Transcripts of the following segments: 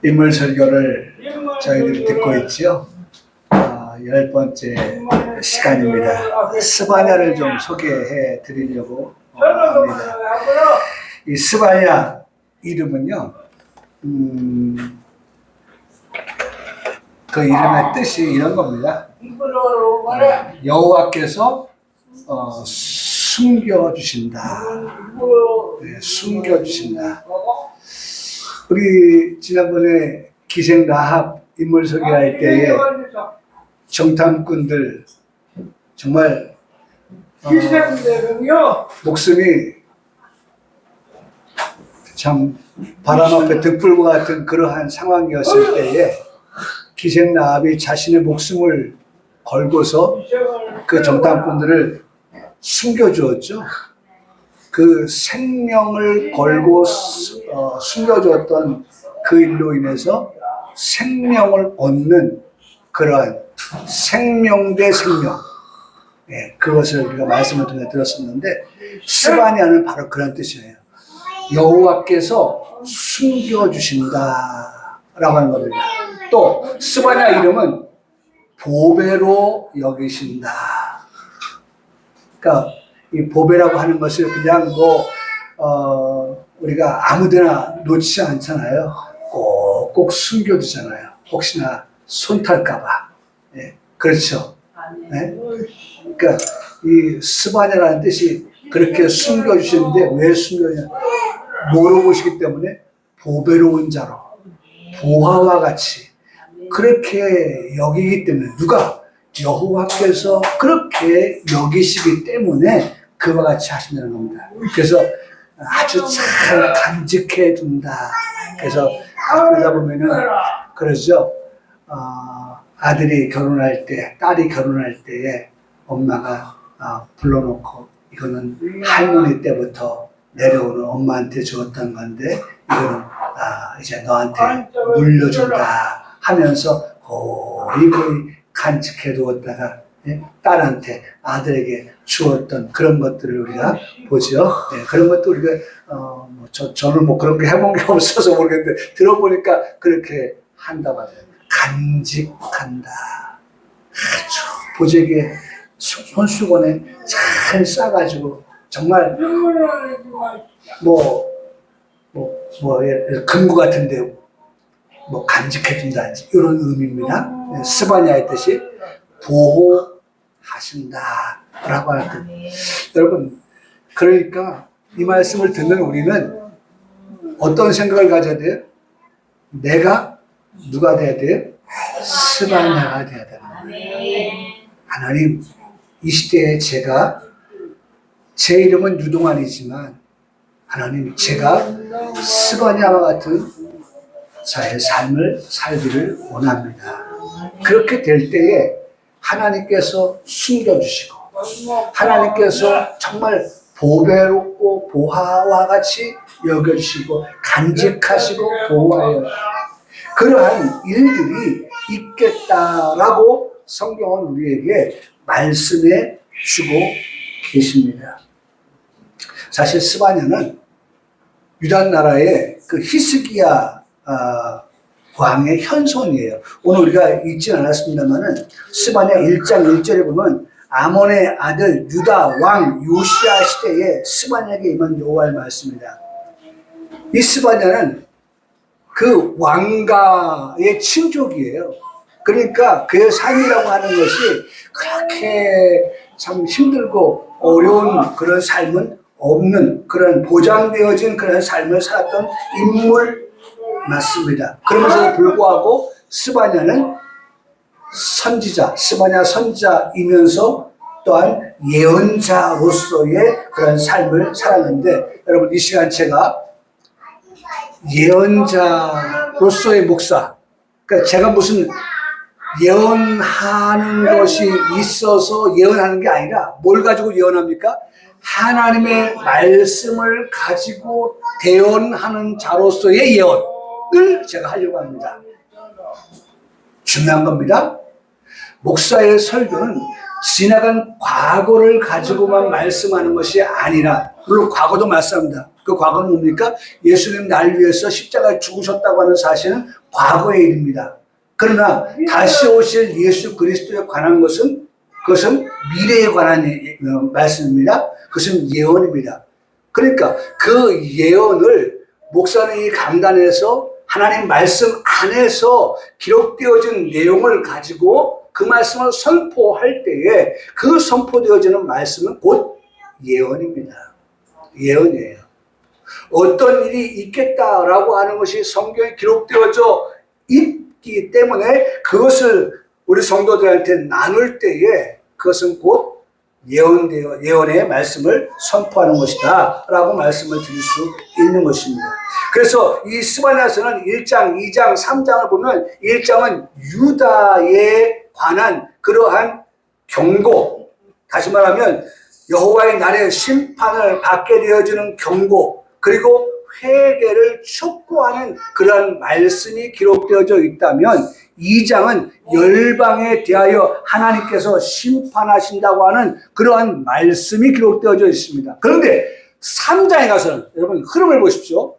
인물 설교를 저희들이 듣고 있죠. 10번째 시간입니다. 스바냐를 좀 소개해 드리려고 합니다. 이 스바냐 이름은요, 그 이름의 뜻이 이런 겁니다. 여호와께서 숨겨주신다. 네, 숨겨주신다. 우리 지난번에 기생 라합 인물 소개할 때에 정탐꾼들 정말 목숨이 참 바람 앞에 등불과 같은 그러한 상황이었을 때에 기생 라합이 자신의 목숨을 걸고서 그 정탐꾼들을 숨겨주었죠. 그 생명을 걸고 숨겨주었던 그 일로 인해서 생명을 얻는 그러한 생명 대 생명, 그것을 우리가 말씀을 통해 들었었는데, 스바냐는 바로 그런 뜻이에요. 여호와께서 숨겨주신다 라고 하는 겁니다. 또 스바냐 이름은 보배로 여기신다. 그러니까 이 보배라고 하는 것을 그냥 우리가 아무데나 놓지 않잖아요. 꼭 숨겨두잖아요. 혹시나 손 탈까봐. 그렇죠. 네? 그러니까 이 스바냐라는 뜻이 그렇게 숨겨주시는데, 왜 숨겨냐? 모르고 계시기 때문에 보배로운 자로, 보화와 같이 그렇게 여기기 때문에, 누가? 여호와께서 그렇게 여기시기 때문에 그와 같이 하신다는 겁니다. 그래서 아주 잘 간직해 둔다. 그래서 그러다 보면은 그러죠. 아들이 결혼할 때, 딸이 결혼할 때에 엄마가 불러놓고, 이거는 할머니 때부터 내려오는 엄마한테 주었던 건데 이거는 이제 너한테 물려준다 하면서 거의 간직해 두었다가 딸한테, 아들에게 주었던 그런 것들을 우리가 보죠. 그런 것도 우리가 저는 그런 거 해본 게 없어서 모르겠는데, 들어보니까 그렇게 한다고 하더라고요. 간직한다. 아주 보재기에 손수건에 잘 싸가지고, 정말 금고 같은데 간직해둔다든지 이런 의미입니다. 스바냐의 뜻이 보호하신다 라고 하는 뜻. 여러분, 그러니까 이 말씀을 듣는 우리는 어떤 생각을 가져야 돼요? 내가 누가 돼야 돼요? 스바냐가 돼야 됩니다. 하나님, 이 시대에 제 이름은 유동환이지만, 하나님, 제가 스바냐와 같은 자의 삶을 살기를 원합니다. 그렇게 될 때에 하나님께서 숨겨주시고, 하나님께서 정말 보배롭고 보화와 같이 여겨주시고, 간직하시고 보호하여 그러한 일들이 있겠다라고 성경은 우리에게 말씀해 주고 계십니다. 사실 스바냐는 유다 나라의 그 히스기야 왕의 현손이에요. 오늘 우리가 읽진 않았습니다만은 스바냐 1장 1절에 보면 아몬의 아들 유다 왕 요시야 시대에 스바냐에게 임한 여호와의 말씀입니다. 이 스바냐는 그 왕가의 친족이에요. 그러니까 그의 삶이라고 하는 것이 그렇게 참 힘들고 어려운 그런 삶은 없는, 그런 보장되어진 그런 삶을 살았던 인물 맞습니다. 그러면서도 불구하고 스바냐는 선지자, 스바냐 선지자이면서 또한 예언자로서의 그런 삶을 살았는데, 여러분, 이 시간 제가 예언자로서의 목사, 그러니까 제가 무슨 예언하는 것이 있어서 예언하는 게 아니라, 뭘 가지고 예언합니까? 하나님의 말씀을 가지고 대언하는 자로서의 예언을 제가 하려고 합니다. 중요한 겁니다. 목사의 설교는 지나간 과거를 가지고만 말씀하는 것이 아니라, 물론 과거도 말씀합니다. 그 과거는 뭡니까? 예수님 날 위해서 십자가에 죽으셨다고 하는 사실은 과거의 일입니다. 그러나 다시 오실 예수 그리스도에 관한 것은 그것은 미래에 관한 말씀입니다. 그것은 예언입니다. 그러니까 그 예언을 목사님이 강단에서 하나님 말씀 안에서 기록되어진 내용을 가지고 그 말씀을 선포할 때에 그 선포되어지는 말씀은 곧 예언입니다. 예언이에요. 어떤 일이 있겠다라고 하는 것이 성경에 기록되어져 있기 때문에 그것을 우리 성도들한테 나눌 때에 그것은 곧 예언의 말씀을 선포하는 것이다 라고 말씀을 드릴 수 있는 것입니다. 그래서 이 스바냐서는 1장, 2장, 3장을 보면 1장은 유다에 관한 그러한 경고, 다시 말하면 여호와의 날에 심판을 받게 되어지는 경고, 그리고 회개를 촉구하는 그러한 말씀이 기록되어져 있다면 2장은 열방에 대하여 하나님께서 심판하신다고 하는 그러한 말씀이 기록되어져 있습니다. 그런데 3장에 가서는 여러분 흐름을 보십시오.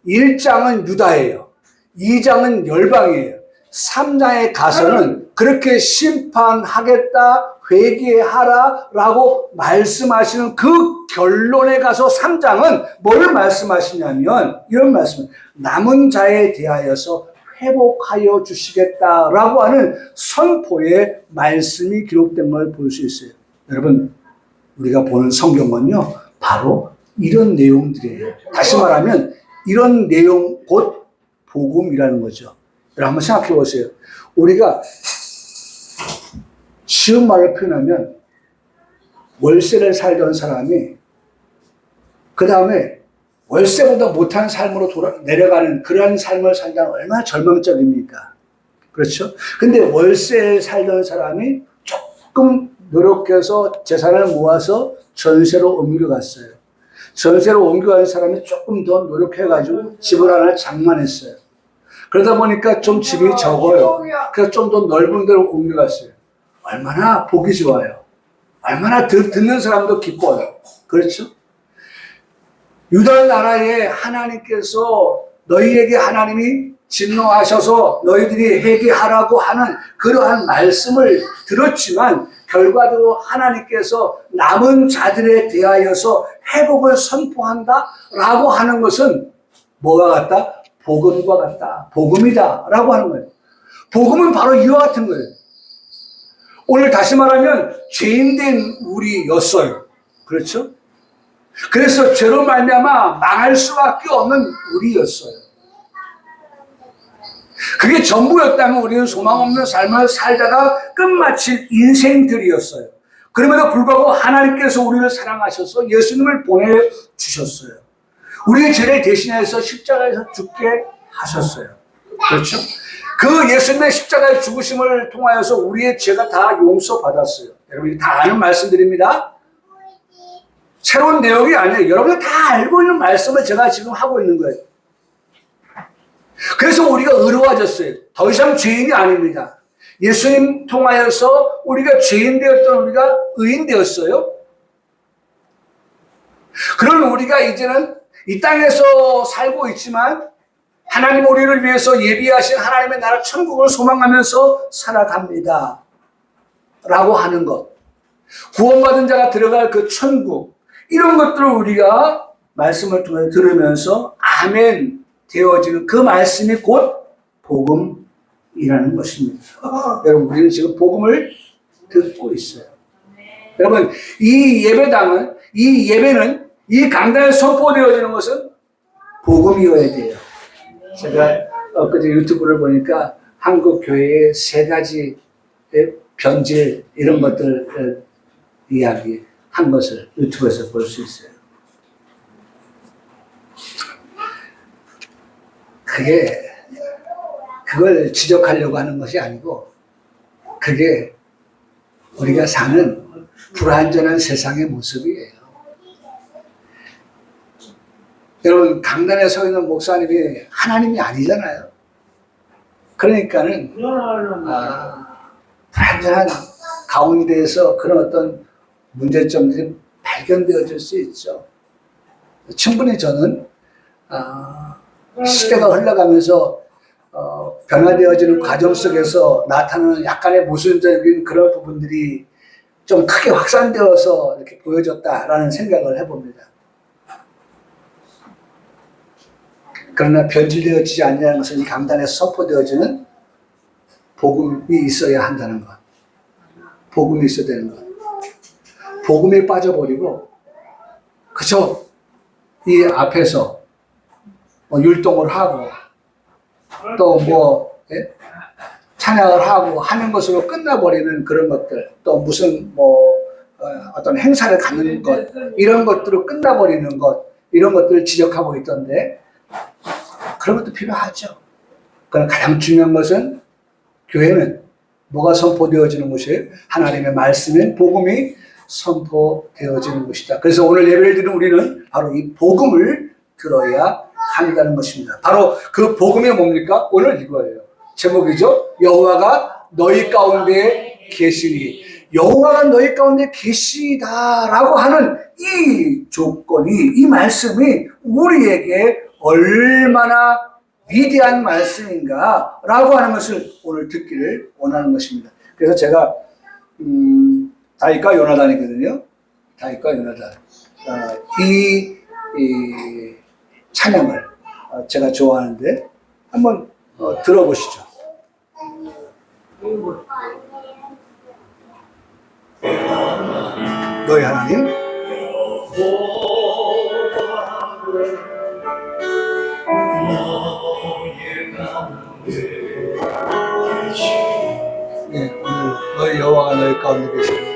1장은 유다예요. 2장은 열방이에요. 3장에 가서는 그렇게 심판하겠다, 회개하라 라고 말씀하시는 그 결론에 가서 3장은 뭘 말씀하시냐면 이런 말씀, 남은 자에 대하여서 회복하여 주시겠다라고 하는 선포의 말씀이 기록된 걸 볼 수 있어요. 여러분, 우리가 보는 성경은요, 바로 이런 내용들이에요. 다시 말하면 이런 내용 곧 복음이라는 거죠. 여러분 한번 생각해 보세요. 우리가 쉬운 말을 표현하면 월세를 살던 사람이 그 다음에 월세보다 못한 삶으로 내려가는 그런 삶을 살다가 얼마나 절망적입니까? 그렇죠? 근데 월세를 살던 사람이 조금 노력해서 재산을 모아서 전세로 옮겨갔어요. 전세로 옮겨간 사람이 조금 더 노력해가지고 집을 하나 장만했어요. 그러다 보니까 좀 집이 적어요. 그래서 좀 더 넓은 데로 옮겨갔어요. 얼마나 보기 좋아요. 얼마나 듣는 사람도 기뻐요. 그렇죠? 유다 나라에 하나님께서 너희에게 하나님이 진노하셔서 너희들이 회개하라고 하는 그러한 말씀을 들었지만 결과적으로 하나님께서 남은 자들에 대하여서 회복을 선포한다 라고 하는 것은 뭐와 같다? 복음과 같다. 복음이다 라고 하는 거예요. 복음은 바로 이와 같은 거예요. 오늘 다시 말하면 죄인된 우리였어요. 그렇죠? 그래서 죄로 말미암아 망할 수밖에 없는 우리였어요. 그게 전부였다면 우리는 소망 없는 삶을 살다가 끝마칠 인생들이었어요. 그럼에도 불구하고 하나님께서 우리를 사랑하셔서 예수님을 보내주셨어요. 우리의 죄를 대신해서 십자가에서 죽게 하셨어요. 그렇죠? 그 예수님의 십자가의 죽으심을 통하여서 우리의 죄가 다 용서받았어요. 여러분이 다 아는 말씀드립니다. 새로운 내용이 아니에요. 여러분이 다 알고 있는 말씀을 제가 지금 하고 있는 거예요. 그래서 우리가 의로워졌어요. 더 이상 죄인이 아닙니다. 예수님 통하여서 우리가 죄인 되었던 우리가 의인 되었어요. 그런 우리가 이제는 이 땅에서 살고 있지만 하나님 우리를 위해서 예비하신 하나님의 나라 천국을 소망하면서 살아갑니다. 라고 하는 것. 구원받은 자가 들어갈 그 천국. 이런 것들을 우리가 말씀을 통해 들으면서 아멘 되어지는 그 말씀이 곧 복음이라는 것입니다. 여러분 우리는 지금 복음을 듣고 있어요. 여러분 이 예배는 이 강단에 선포되어지는 것은 복음이어야 돼요. 제가 엊그제 유튜브를 보니까 한국 교회의 3가지 변질 이런 것들 이야기한 것을 유튜브에서 볼 수 있어요. 그걸 지적하려고 하는 것이 아니고 그게 우리가 사는 불완전한 세상의 모습이에요. 여러분 강단에 서 있는 목사님이 하나님이 아니잖아요. 그러니까는 불완전한 가운데에서 그런 어떤 문제점들이 발견되어질 수 있죠. 충분히 저는 시대가 흘러가면서 변화되어지는 과정 속에서 나타나는 약간의 모순적인 그런 부분들이 좀 크게 확산되어서 이렇게 보여졌다라는 생각을 해봅니다. 그러나 변질되어지지 않냐는 것은 이 강단에서 선포되어지는 복음이 있어야 한다는 것. 복음이 있어야 되는 것. 복음에 빠져버리고 그저 이 앞에서 율동을 하고 또 찬양을 하고 하는 것으로 끝나버리는 그런 것들, 또 무슨 어떤 행사를 갖는 것, 이런 것들로 끝나버리는 것, 이런 것들을 지적하고 있던데, 그런 것도 필요하죠. 그러나 가장 중요한 것은 교회는 뭐가 선포되어지는 것이에요? 하나님의 말씀인 복음이 선포되어지는 것이다. 그래서 오늘 예배를 드리는 우리는 바로 이 복음을 들어야 한다는 것입니다. 바로 그 복음이 뭡니까? 오늘 이거예요. 제목이죠. 여호와가 너희 가운데 계시니. 여호와가 너희 가운데 계시다라고 하는 이 조건이, 이 말씀이 우리에게 얼마나 위대한 말씀인가라고 하는 것을 오늘 듣기를 원하는 것입니다. 그래서 제가 다윗과 요나단이거든요. 다윗과 요나단. 이 찬양을 제가 좋아하는데 한번 들어보시죠. 너희 하나님 네, 오늘 너희 여호와가 너희 가운데 계시니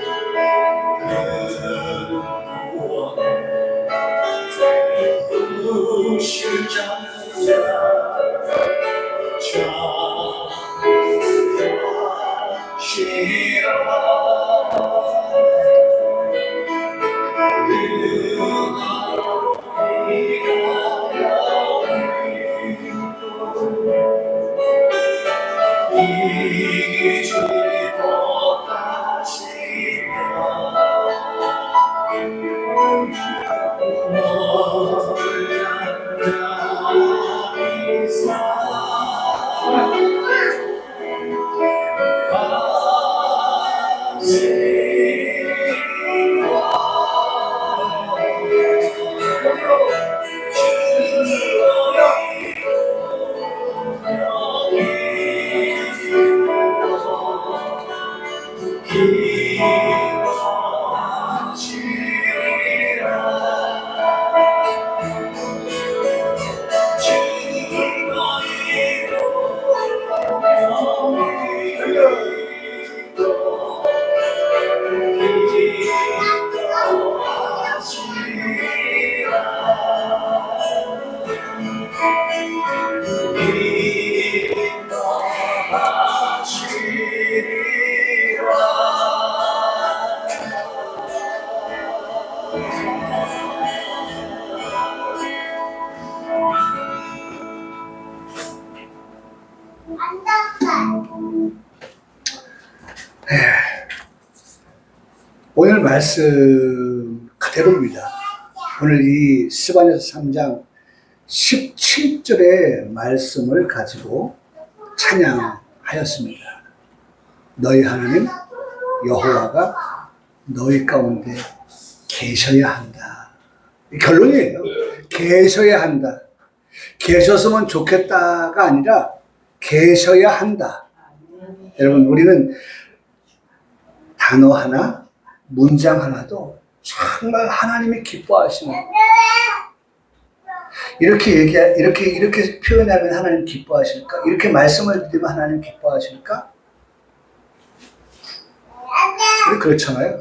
오늘 말씀 그대로입니다. 오늘 이 스바냐서 3장 17절의 말씀을 가지고 찬양하였습니다. 너희 하나님 여호와가 너희 가운데 계셔야 한다. 결론이에요. 계셔야 한다. 계셨으면 좋겠다가 아니라 계셔야 한다. 여러분, 우리는 단어 하나, 문장 하나도 정말 하나님이 기뻐하시는, 이렇게 표현하면 하나님 기뻐하실까? 이렇게 말씀을 드리면 하나님 기뻐하실까? 그렇잖아요.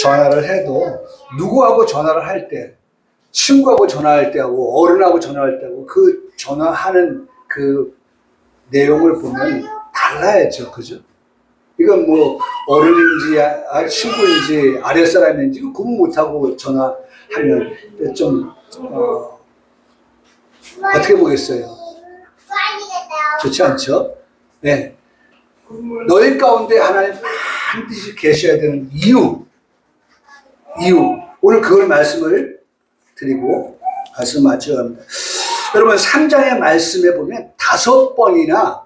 전화를 해도 누구하고 전화를 할 때, 친구하고 전화할 때하고 어른하고 전화할 때하고 그 전화하는 그 내용을 보면 달라야죠. 그죠? 이건 뭐 어른인지 친구인지 아랫사람인지 구분 못하고 전화하면 좀 어떻게 보겠어요? 좋지 않죠? 네. 너희 가운데 하나님 반드시 계셔야 되는 이유 오늘 그걸 말씀을 드리고 말씀 맞죠? 여러분 3장의 말씀에 보면 5번이나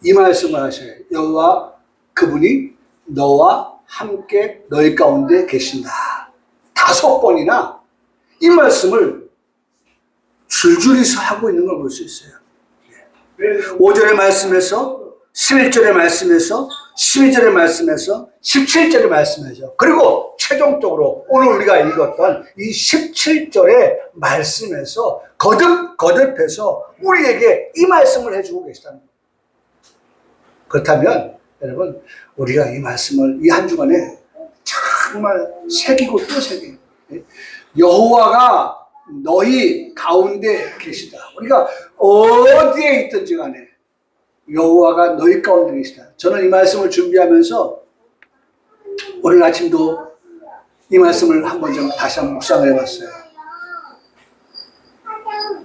이 말씀을 하셔요. 여호와 그분이 너와 함께 너희 가운데 계신다. 5번이나 이 말씀을 줄줄이 하고 있는 걸 볼 수 있어요. 5절의 말씀에서 11절의 말씀에서 12절의 말씀에서 17절의 말씀에서 그리고 최종적으로 오늘 우리가 읽었던 이 17절의 말씀에서 거듭해서 우리에게 이 말씀을 해주고 계시다는 거예요. 그렇다면 여러분 우리가 이 말씀을 이 한 주간에 정말 새기고 또 새기고 여호와가 너희 가운데 계시다. 우리가 어디에 있든지 간에 여호와가 너희 가운데 계시다. 저는 이 말씀을 준비하면서 오늘 아침도 이 말씀을 한번 좀 다시 한번 묵상을 해봤어요.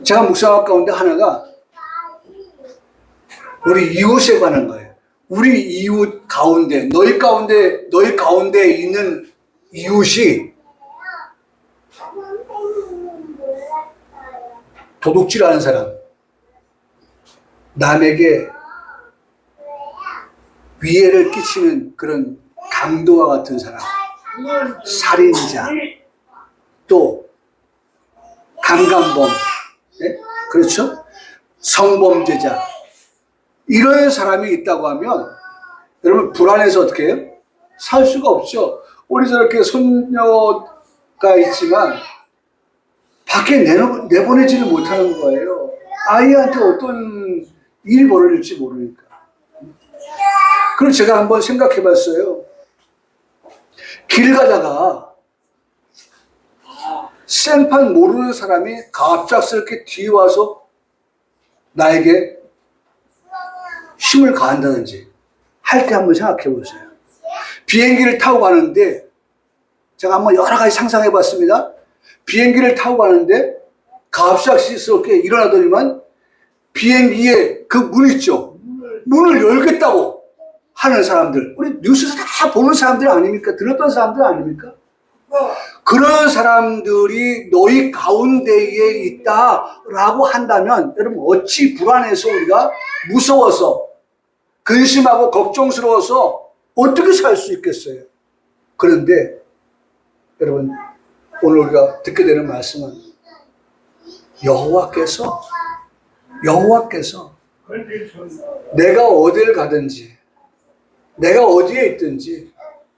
제가 묵상할 가운데 하나가 우리 이웃에 관한 거예요. 우리 이웃 가운데 너희 가운데 있는 이웃이 도둑질하는 사람, 남에게 위해를 끼치는 그런 강도와 같은 사람, 살인자, 또 강간범, 네? 그렇죠? 성범죄자, 이런 사람이 있다고 하면 여러분 불안해서 어떻게 해요? 살 수가 없죠. 우리 저렇게 손녀가 있지만 밖에 내보내지를 못하는 거예요. 아이한테 어떤 일이 벌어질지 모르니까. 그럼 제가 한번 생각해 봤어요. 길 가다가 생판 모르는 사람이 갑작스럽게 뒤에 와서 나에게 힘을 가한다든지 할 때 한번 생각해 보세요. 비행기를 타고 가는데 제가 한번 여러 가지 상상해 봤습니다. 비행기를 타고 가는데 갑작스럽게 일어나더니만 비행기에 그 문 있죠. 문을 열겠다고 하는 사람들, 우리 뉴스에서 다 보는 사람들 아닙니까? 들었던 사람들 아닙니까? 그런 사람들이 너희 가운데에 있다라고 한다면 여러분 어찌 불안해서 우리가 무서워서 근심하고 걱정스러워서 어떻게 살 수 있겠어요? 그런데 여러분 오늘 우리가 듣게 되는 말씀은 여호와께서 내가 어디를 가든지 내가 어디에 있든지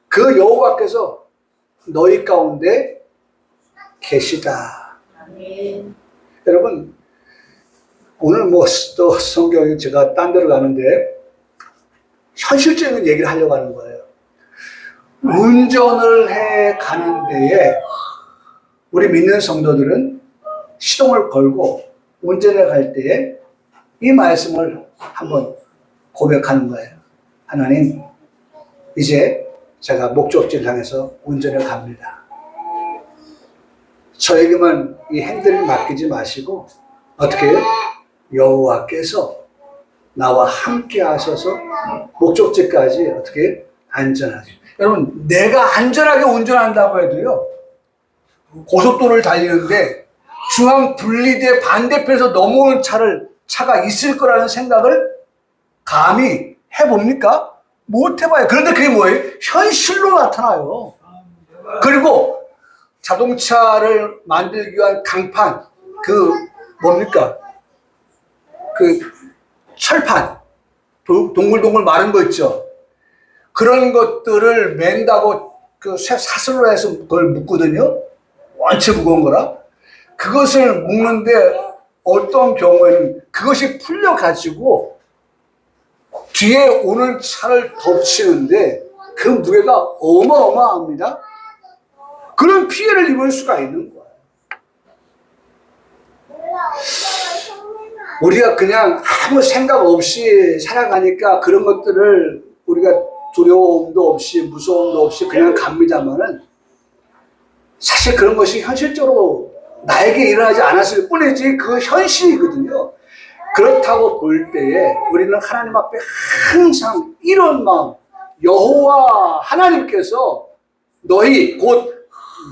그 여호와께서 너희 가운데 계시다. 아멘. 여러분 오늘 뭐 또 성경이 제가 딴 데로 가는데 현실적인 얘기를 하려고 하는 거예요. 운전을 해 가는 데에 우리 믿는 성도들은 시동을 걸고 운전해 갈 때에 이 말씀을 한번 고백하는 거예요. 하나님, 이제 제가 목적지를 향해서 운전을 갑니다. 저에게만 이 핸들을 맡기지 마시고 어떻게 해요? 여호와께서 나와 함께 하셔서 목적지까지 어떻게 안전하게. 여러분 내가 안전하게 운전한다고 해도요 고속도로를 달리는데 중앙 분리대 반대편에서 넘어오는 차가 있을 거라는 생각을 감히 해봅니까? 못 해봐요. 그런데 그게 뭐예요? 현실로 나타나요. 그리고 자동차를 만들기 위한 강판, 뭡니까? 철판, 동글동글 마른 거 있죠? 그런 것들을 맨다고 사슬로 해서 그걸 묶거든요? 원체 무거운 거라. 그것을 묶는데 어떤 경우에는 그것이 풀려가지고 뒤에 오는 차를 덮치는데 그 무게가 어마어마합니다. 그런 피해를 입을 수가 있는 거예요. 우리가 그냥 아무 생각 없이 살아가니까 그런 것들을 우리가 두려움도 없이 무서움도 없이 그냥 갑니다만은 사실 그런 것이 현실적으로 나에게 일어나지 않았을 뿐이지 그 현실이거든요. 그렇다고 볼 때에 우리는 하나님 앞에 항상 이런 마음, 여호와 하나님께서 너희 곧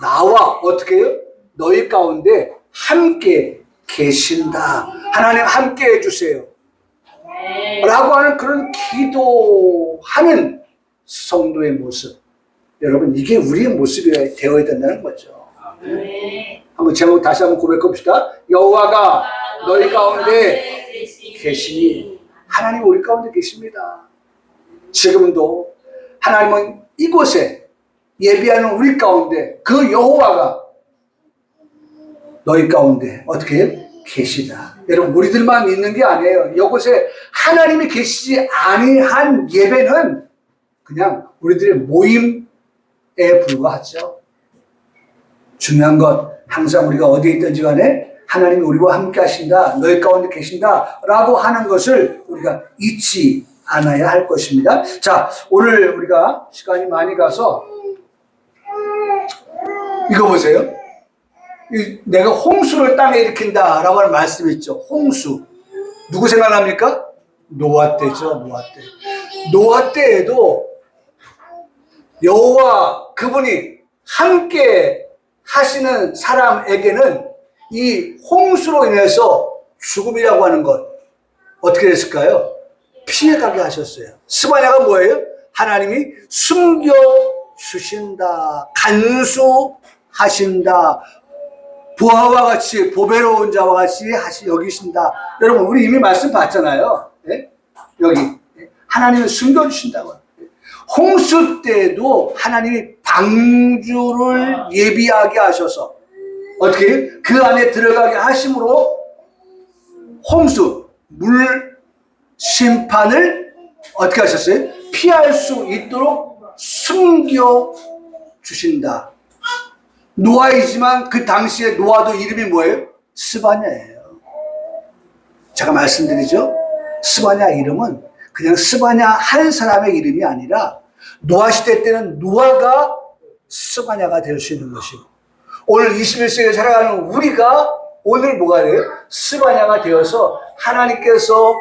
나와 어떻게 해요? 너희 가운데 함께 계신다. 하나님 함께 해주세요. 라고 하는 그런 기도하는 성도의 모습. 여러분, 이게 우리의 모습이 되어야 된다는 거죠. 한번 제목 다시 한번 고백해 봅시다. 여호와가 너희 가운데 계시니. 하나님 우리 가운데 계십니다. 지금도 하나님은 이곳에 예비하는 우리 가운데 그 여호와가 너희 가운데 어떻게 해요? 계시다. 여러분, 우리들만 있는 게 아니에요. 이곳에 하나님이 계시지 아니한 예배는 그냥 우리들의 모임에 불과하죠. 중요한 건 항상 우리가 어디에 있든지 간에 하나님이 우리와 함께 하신다, 너희 가운데 계신다 라고 하는 것을 우리가 잊지 않아야 할 것입니다. 자, 오늘 우리가 시간이 많이 가서 이거 보세요. 내가 홍수를 땅에 일으킨다 라고 하는 말씀이 있죠. 홍수. 누구 생각납니까? 노아 때죠. 노아 때. 노아 때에도 여호와 그분이 함께 하시는 사람에게는 이 홍수로 인해서 죽음이라고 하는 것 어떻게 됐을까요? 피해가게 하셨어요. 스바냐가 뭐예요? 하나님이 숨겨주신다, 간수하신다, 부하와 같이 보배로운 자와 같이 여기신다. 여러분, 우리 이미 말씀 봤잖아요. 네? 여기 하나님은 숨겨주신다고. 홍수 때도 하나님이 방주를 예비하게 하셔서 어떻게 그 안에 들어가게 하심으로 홍수 물 심판을 어떻게 하셨어요? 피할 수 있도록 숨겨 주신다. 노아이지만 그 당시에 노아도 이름이 뭐예요? 스바냐예요. 제가 말씀드리죠. 스바냐 이름은 그냥 스바냐 한 사람의 이름이 아니라 노아 시대 때는 노아가 스바냐가 될 수 있는 것이고, 오늘 21세기에 살아가는 우리가 오늘 뭐가 돼요? 스바냐가 되어서 하나님께서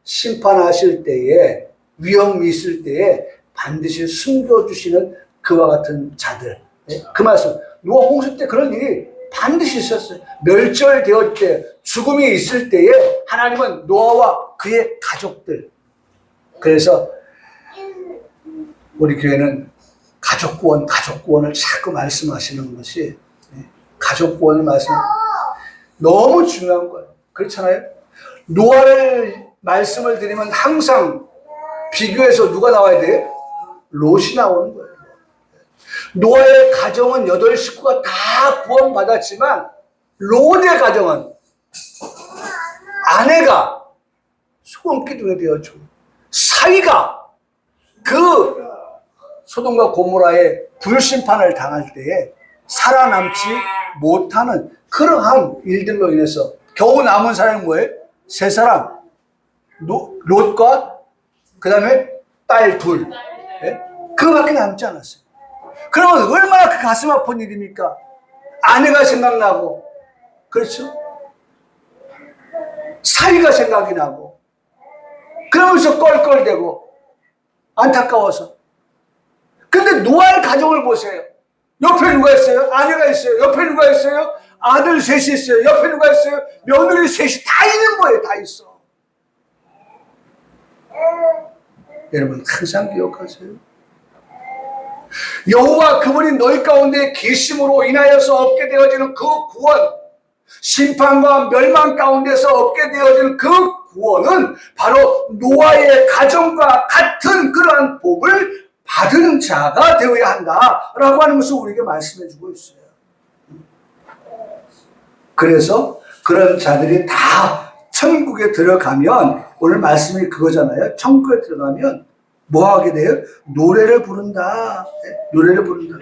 심판하실 때에, 위험이 있을 때에 반드시 숨겨주시는 그와 같은 자들. 그 말씀. 노아 홍수 때 그런 일이 반드시 있었어요. 멸절되었을 때, 죽음이 있을 때에 하나님은 노아와 그의 가족들. 그래서 우리 교회는 가족구원을 자꾸 말씀하시는 것이, 가족구원을 너무 중요한 거예요. 그렇잖아요? 노아를 말씀을 드리면 항상 비교해서 누가 나와야 돼요? 롯이 나오는 거예요. 노아의 가정은 8식구가 다 구원받았지만 롯의 가정은 아내가 소금기둥에 되어주고 사위가 그 소돔과 고모라의 불심판을 당할 때에 살아남지 못하는 그러한 일들로 인해서 겨우 남은 사람이 뭐예요? 3사람. 롯과 그 다음에 딸 2. 네? 그거밖에 남지 않았어요. 그러면 얼마나 그 가슴 아픈 일입니까? 아내가 생각나고, 그렇죠? 사위가 생각이 나고, 그러면서 껄껄대고 안타까워서. 근데 노아의 가정을 보세요. 옆에 누가 있어요? 아내가 있어요. 옆에 누가 있어요? 아들 3이 있어요. 옆에 누가 있어요? 며느리 3이 다 있는 거예요. 다 있어. 여러분 항상 기억하세요. 여호와 그분이 너희 가운데 계심으로 인하여서 얻게 되어지는 그 구원, 심판과 멸망 가운데서 얻게 되어지는 그 구원은 바로 노아의 가정과 같은 그러한 복을 받은 자가 되어야 한다라고 하는 것을 우리에게 말씀해 주고 있어요. 그래서 그런 자들이 다 천국에 들어가면, 오늘 말씀이 그거잖아요. 천국에 들어가면 뭐 하게 돼요? 노래를 부른다. 노래를 부른다.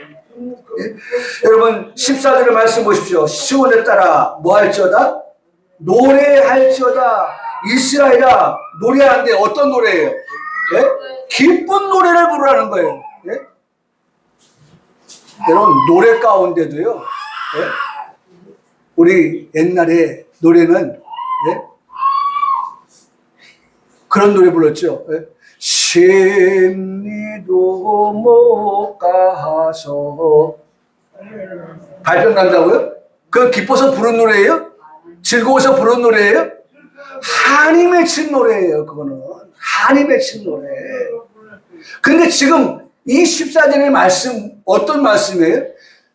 예? 여러분 14절의 말씀 보십시오. 시온에 따라 뭐 할지어다? 노래할지어다. 이스라엘아 노래하는데 어떤 노래예요? 예? 기쁜 노래를 부르라는 거예요. 예? 여러분 노래 가운데도요. 예? 우리 옛날에 노래는 예? 그런 노래 불렀죠. 예? 심리도 못 가서 발병 난다고요? 그 기뻐서 부른 노래예요? 즐거워서 부른 노래예요? 한이 맺힌 노래예요. 그거는 한이 맺힌 노래. 근데 지금 이 14절의 말씀 어떤 말씀이에요?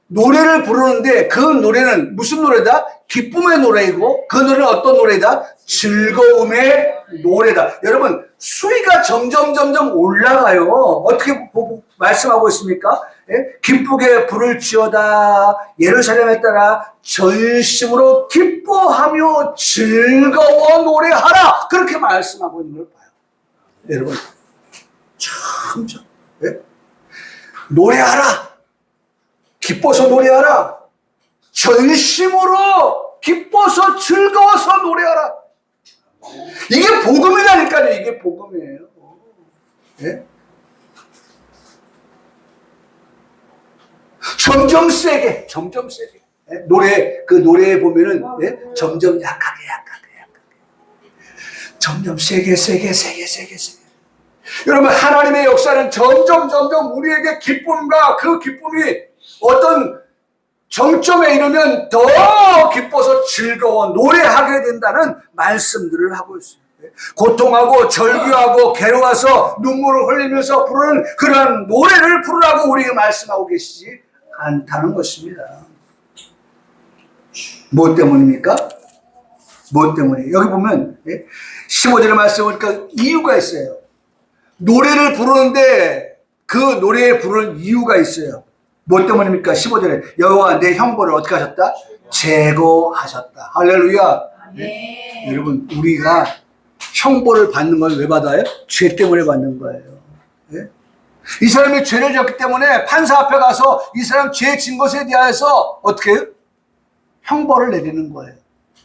노래를 부르는데 그 노래는 무슨 노래다? 기쁨의 노래이고 그 노래는 어떤 노래다? 즐거움의 노래다. 여러분 수위가 점점 올라가요. 어떻게 말씀하고 있습니까? 예? 기쁘게 부를지어다 예루살렘에 따라 전심으로 기뻐하며 즐거워 노래하라. 그렇게 말씀하고 있는 걸 봐요. 여러분 참 예? 노래하라. 기뻐서 노래하라. 전심으로 기뻐서 즐거워서 노래하라. 이게 복음이라니까요. 이게 복음이에요. 예? 점점 세게. 예? 그 노래에 보면은 예? 점점 약하게. 점점 세게. 여러분 하나님의 역사는 점점 우리에게 기쁨과 그 기쁨이 어떤 정점에 이르면 더 기뻐서 즐거워 노래하게 된다는 말씀들을 하고 있습니다. 고통하고 절규하고 괴로워서 눈물을 흘리면서 부르는 그러한 노래를 부르라고 우리에게 말씀하고 계시지 않다는 것입니다. 무엇 때문입니까? 무엇 때문에? 여기 보면 15절의 말씀을 보니까 이유가 있어요. 노래를 부르는데 그 노래에 부르는 이유가 있어요. 무엇 때문입니까? 15절에 여호와 내 형벌을 어떻게 하셨다? 제거하셨다. 할렐루야. 네. 여러분 우리가 형벌을 받는 걸 왜 받아요? 죄 때문에 받는 거예요. 네? 이 사람이 죄를 졌기 때문에 판사 앞에 가서 이 사람 죄 진 것에 대해서 어떻게 해요? 형벌을 내리는 거예요.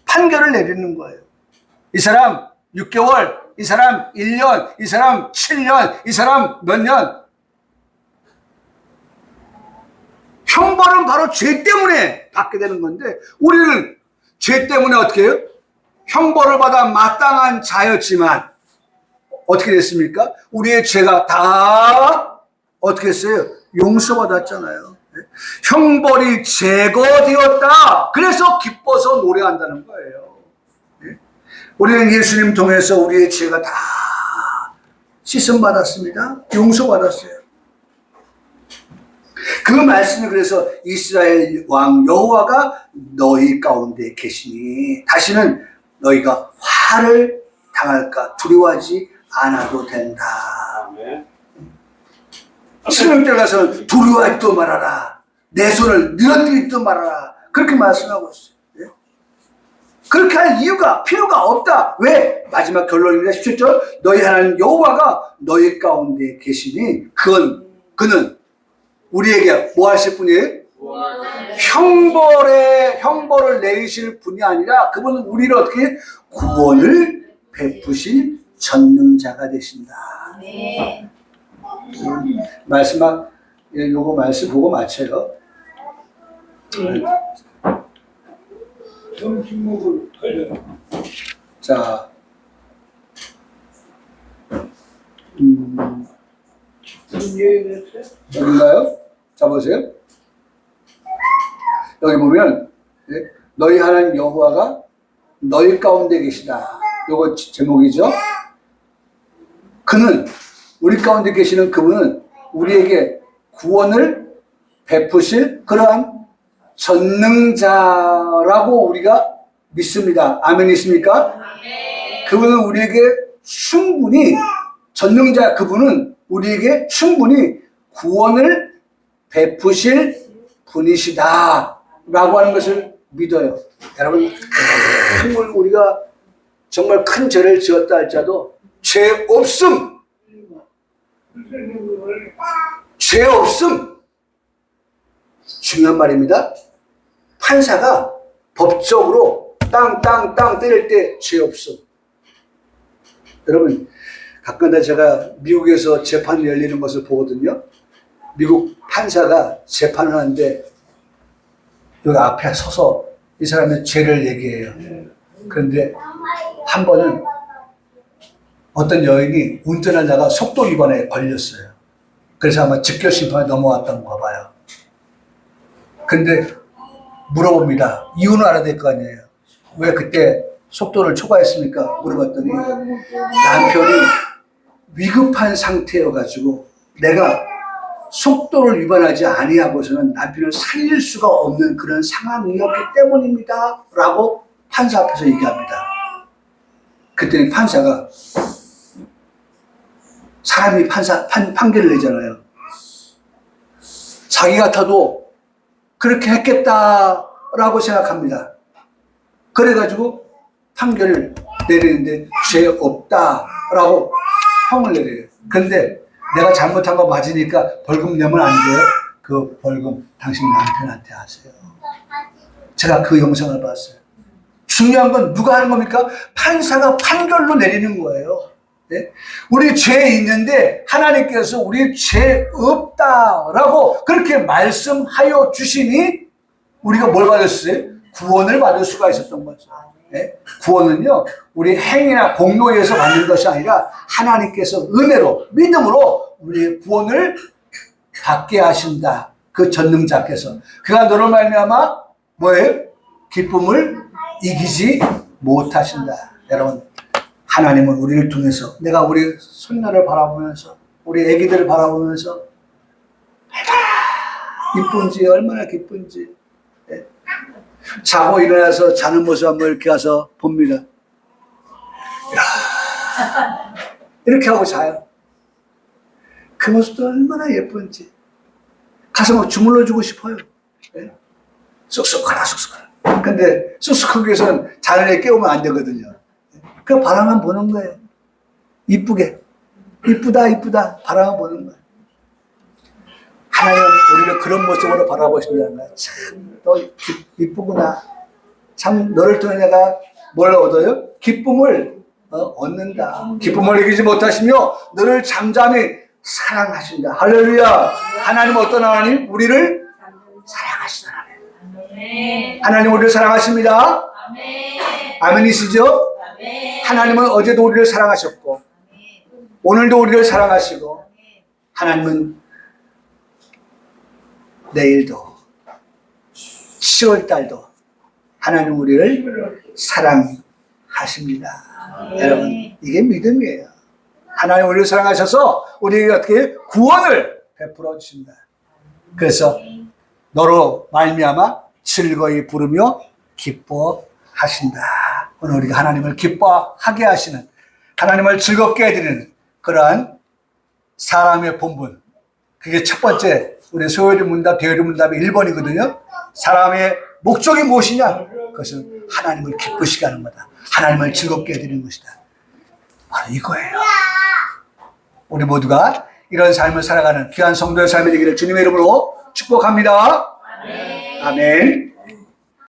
판결을 내리는 거예요. 이 사람 6개월, 이 사람 1년, 이 사람 7년, 이 사람 몇 년. 형벌은 바로 죄 때문에 받게 되는 건데 우리는 죄 때문에 어떻게 해요? 형벌을 받아 마땅한 자였지만 어떻게 됐습니까? 우리의 죄가 다 어떻게 했어요? 용서받았잖아요. 형벌이 제거되었다. 그래서 기뻐서 노래한다는 거예요. 우리는 예수님 통해서 우리의 죄가 다 씻음받았습니다. 용서받았어요. 그 말씀이 그래서 이스라엘 왕 여호와가 너희 가운데 계시니 다시는 너희가 화를 당할까 두려워하지 않아도 된다. 16절 가서는 두려워하지도 말아라. 내 손을 늘어뜨리지도 말아라. 그렇게 말씀하고 있어요. 그렇게 할 이유가 필요가 없다. 왜? 마지막 결론입니다. 17절 너희 하나님 여호와가 너희 가운데 계시니 그는 우리에게 뭐 하실 분이에요? 형벌을 내리실 분이 아니라 그분은 우리를 어떻게 구원을 베푸실 전능자가 되신다. 네. 요거 말씀 보고 마쳐요. 점심먹을 걸려. 자, 여긴가요? 자 보세요. 여기 보면 너희 하나님 여호와가 너희 가운데 계시다. 요거 제목이죠. 그는 우리 가운데 계시는 그분은 우리에게 구원을 베푸실 그러한 전능자라고 우리가 믿습니다. 아멘 있습니까? 그분은 우리에게 충분히 전능자 그분은 우리에게 충분히 구원을 베푸실 분이시다 라고 하는 것을 믿어요. 여러분 우리가 정말 큰 죄를 지었다 할지라도 죄 없음 중요한 말입니다. 판사가 법적으로 땅 때릴 때 죄 없음. 여러분 가끔가다 제가 미국에서 재판이 열리는 것을 보거든요. 미국 판사가 재판을 하는데 여기 앞에 서서 이 사람의 죄를 얘기해요. 그런데 한 번은 어떤 여인이 운전하다가 속도 위반에 걸렸어요. 그래서 아마 직결 심판에 넘어왔던가 봐요. 근데 물어봅니다. 이유는 알아야 될 거 아니에요. 왜 그때 속도를 초과했습니까? 물어봤더니 남편이 위급한 상태여가지고 내가 속도를 위반하지 아니하고서는 남편을 살릴 수가 없는 그런 상황이었기 때문입니다. 라고 판사 앞에서 얘기합니다. 그때는 판사가 사람이 판결을 내잖아요. 자기 같아도 그렇게 했겠다라고 생각합니다. 그래가지고 판결을 내리는데 죄 없다라고 형을 내려요. 근데 내가 잘못한 거 맞으니까 벌금 내면 안 돼. 그 벌금 당신 남편한테 하세요. 제가 그 영상을 봤어요. 중요한 건 누가 하는 겁니까? 판사가 판결로 내리는 거예요. 네? 우리 죄 있는데 하나님께서 우리 죄 없다라고 그렇게 말씀하여 주시니 우리가 뭘 받았어요? 구원을 받을 수가 있었던 거죠. 네? 구원은요, 우리 행위나 공로에서 받는 것이 아니라 하나님께서 은혜로, 믿음으로 우리의 구원을 받게 하신다. 그 전능자께서. 그가 너로 말미암아 뭐예요? 기쁨을 이기지 못하신다. 여러분, 하나님은 우리를 통해서, 내가 우리 손녀를 바라보면서, 우리 애기들을 바라보면서 얼마나 기쁜지, 얼마나 기쁜지. 네. 자고 일어나서 자는 모습 한번 이렇게 가서 봅니다. 이야, 이렇게 하고 자요. 그 모습도 얼마나 예쁜지. 가서 막 주물러주고 싶어요. 네? 쑥쑥 하라, 쑥쑥 하라. 근데 쑥쑥 하기 위해서는 자는 애 깨우면 안 되거든요. 그 바라만 보는 거예요. 이쁘게. 이쁘다, 이쁘다. 바라만 보는 거예요. 하나님 우리를 그런 모습으로 바라보신다는 거야. 참, 너 이쁘구나. 참, 너를 통해 내가 뭘 얻어요? 기쁨을 얻는다. 기쁨을 이기지 못하시며 너를 잠잠히 사랑하신다. 할렐루야. 하나님 어떤 하나님? 우리를 사랑하시는 하나님. 하나님 우리를 사랑하십니다. 아멘이시죠? 하나님은 어제도 우리를 사랑하셨고 오늘도 우리를 사랑하시고 하나님은 내일도 10월달도 하나님 우리를 사랑하십니다. 여러분 이게 믿음이에요. 하나님 우리를 사랑하셔서 우리에게 어떻게 구원을 베풀어 주신다. 그래서 너로 말미암아 즐거이 부르며 기뻐하신다. 오늘 우리가 하나님을 기뻐하게 하시는, 하나님을 즐겁게 해드리는 그러한 사람의 본분. 그게 첫 번째, 우리 소요리 문답, 대요리 문답의 1번이거든요. 사람의 목적이 무엇이냐? 그것은 하나님을 기쁘시게 하는 거다. 하나님을 즐겁게 해드리는 것이다. 바로 이거예요. 우리 모두가 이런 삶을 살아가는 귀한 성도의 삶이 되기를 주님의 이름으로 축복합니다. 아멘. 아멘.